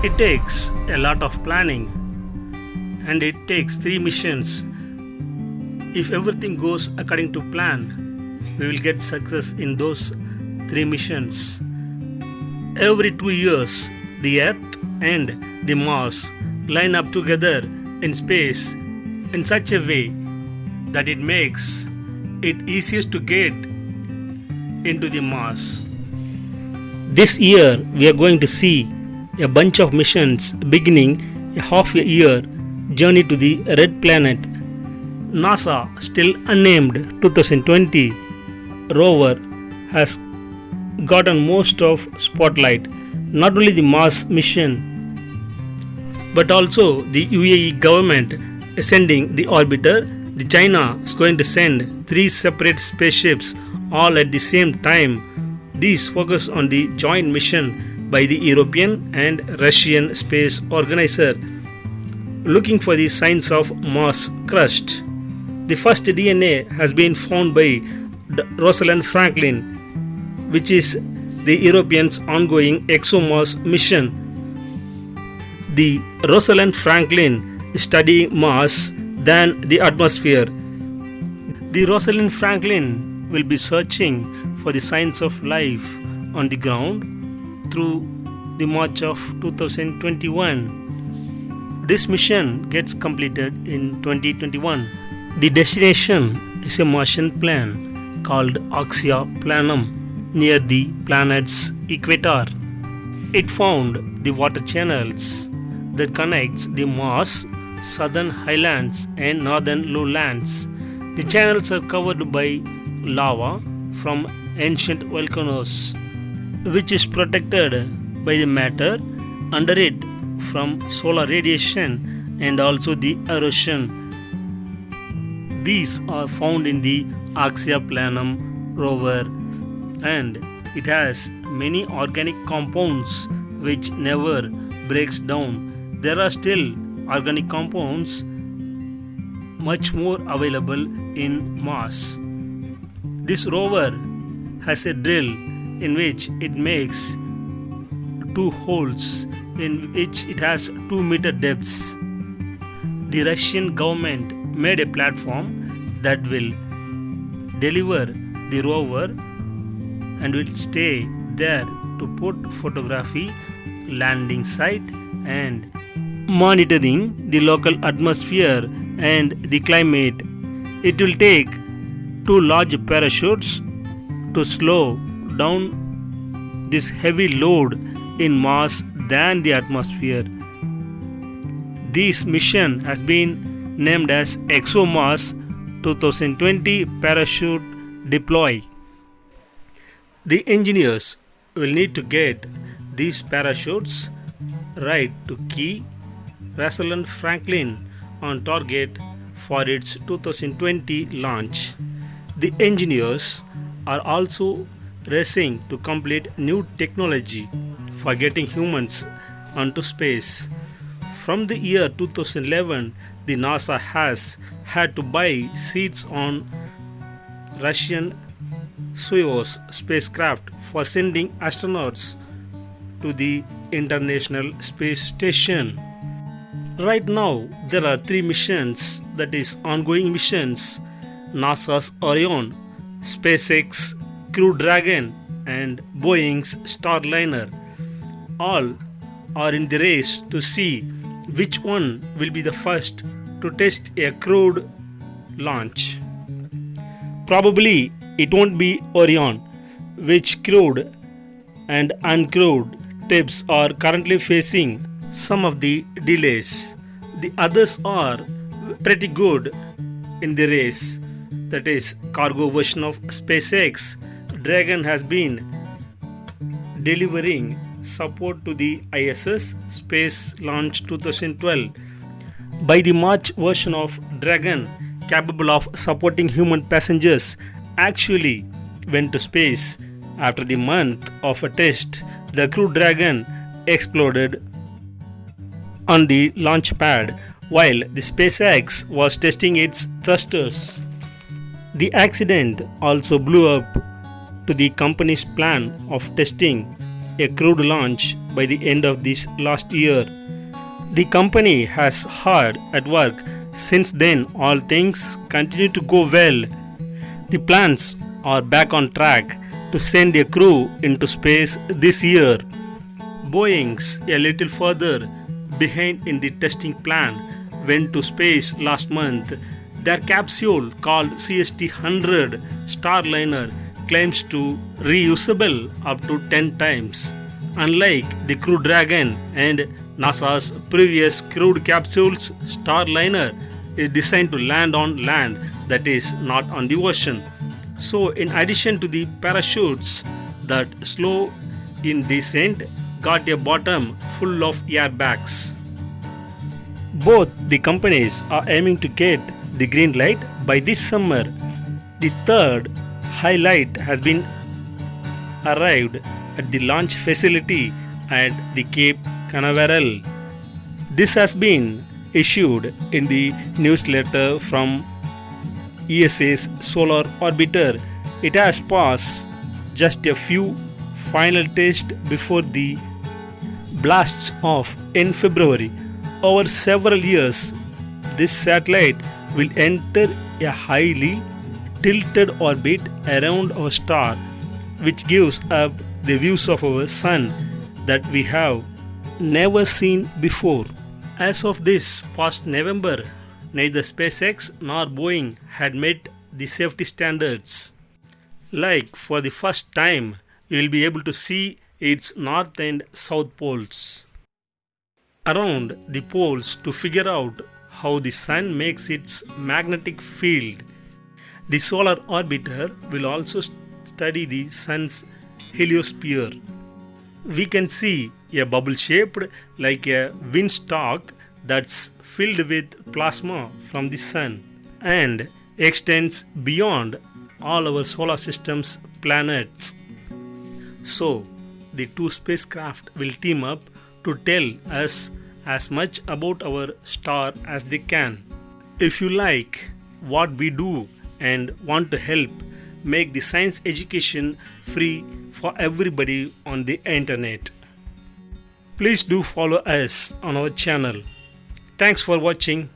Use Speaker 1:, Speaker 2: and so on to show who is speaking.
Speaker 1: It takes a lot of planning and it takes 3 missions. If everything goes according to plan, we will get success in those 3 missions. Every 2 years, the Earth and the Mars line up together in space in such a way that it makes it easiest to get into the Mars. This year, we are going to see a bunch of missions beginning a half a year journey to the red planet. NASA, still unnamed 2020 rover, has gotten most of spotlight. Not only the Mars mission, but also the UAE government is sending the orbiter. The China is going to send 3 separate spaceships all at the same time. These focus on the joint mission by the European and Russian space organizer looking for the signs of Mars crust. The first DNA has been found by Rosalind Franklin, which is the Europeans' ongoing ExoMars mission. The Rosalind Franklin is studying Mars than the atmosphere. The Rosalind Franklin will be searching for the signs of life on the ground through the March of 2021. This mission gets completed in 2021. The destination is a Martian planet called Axia Planum near the planet's equator. It found the water channels that connects the Mars southern highlands and northern lowlands. The channels are covered by lava from ancient volcanoes, which is protected by the matter under it from solar radiation and also the erosion. These are found in the Axia Planum rover, and it has many organic compounds which never breaks down. There are still organic compounds much more available in Mars. This rover has a drill in which it makes 2 holes in which it has 2-meter depths. The Russian government made a platform that will deliver the rover and will stay there to put photography, landing site and monitoring the local atmosphere and the climate. It will take 2 large parachutes to slow down this heavy load in Mars than the atmosphere. This mission has been named as ExoMars 2020 Parachute Deploy. The engineers will need to get these parachutes right to keep Rosalind Franklin on target for its 2020 launch. The engineers are also racing to complete new technology for getting humans onto space. From the year 2011, the NASA has had to buy seats on Russian Soyuz spacecraft for sending astronauts to the International Space Station. Right now, there are 3 missions, that is, ongoing missions: NASA's Orion, SpaceX Crew Dragon, and Boeing's Starliner. All are in the race to see which one will be the first to test a crewed launch. Probably it won't be Orion, which crewed and uncrewed tips are currently facing some of the delays. The others are pretty good in the race. That is, cargo version of SpaceX Dragon has been delivering support to the ISS Space Launch 2012. By the March version of Dragon, capable of supporting human passengers, actually went to space. After the month of a test, the Crew Dragon exploded on the launch pad while the SpaceX was testing its thrusters. The accident also blew up to the company's plan of testing a crewed launch by the end of this last year. The company has hard at work since then. All things continue to go well. The plans are back on track to send a crew into space this year. Boeing's a little further behind in the testing plan went to space last month. Their capsule called CST-100 Starliner claims to reusable up to 10 times. Unlike the Crew Dragon and NASA's previous crewed capsules, Starliner is designed to land on land, that is not on the ocean. So in addition to the parachutes that slow in descent, got a bottom full of airbags. Both the companies are aiming to get the green light by this summer. The third highlight has been arrived at the launch facility at the Cape Canaveral. This has been issued in the newsletter from ESA's Solar Orbiter. It has passed just a few final tests before the blasts off in February. Over several years, this satellite will enter a highly tilted orbit around our star, which gives up the views of our sun that we have never seen before. As of this past November, neither SpaceX nor Boeing had met the safety standards. Like for the first time, you will be able to see its north and south poles. Around the poles to figure out how the sun makes its magnetic field. The Solar Orbiter will also study the sun's heliosphere. We can see a bubble shaped like a windstalk that's filled with plasma from the sun and extends beyond all our solar system's planets. So, the two spacecraft will team up to tell us as much about our star as they can. If you like what we do and want to help make the science education free for everybody on the internet, please do follow us on our channel. Thanks for watching.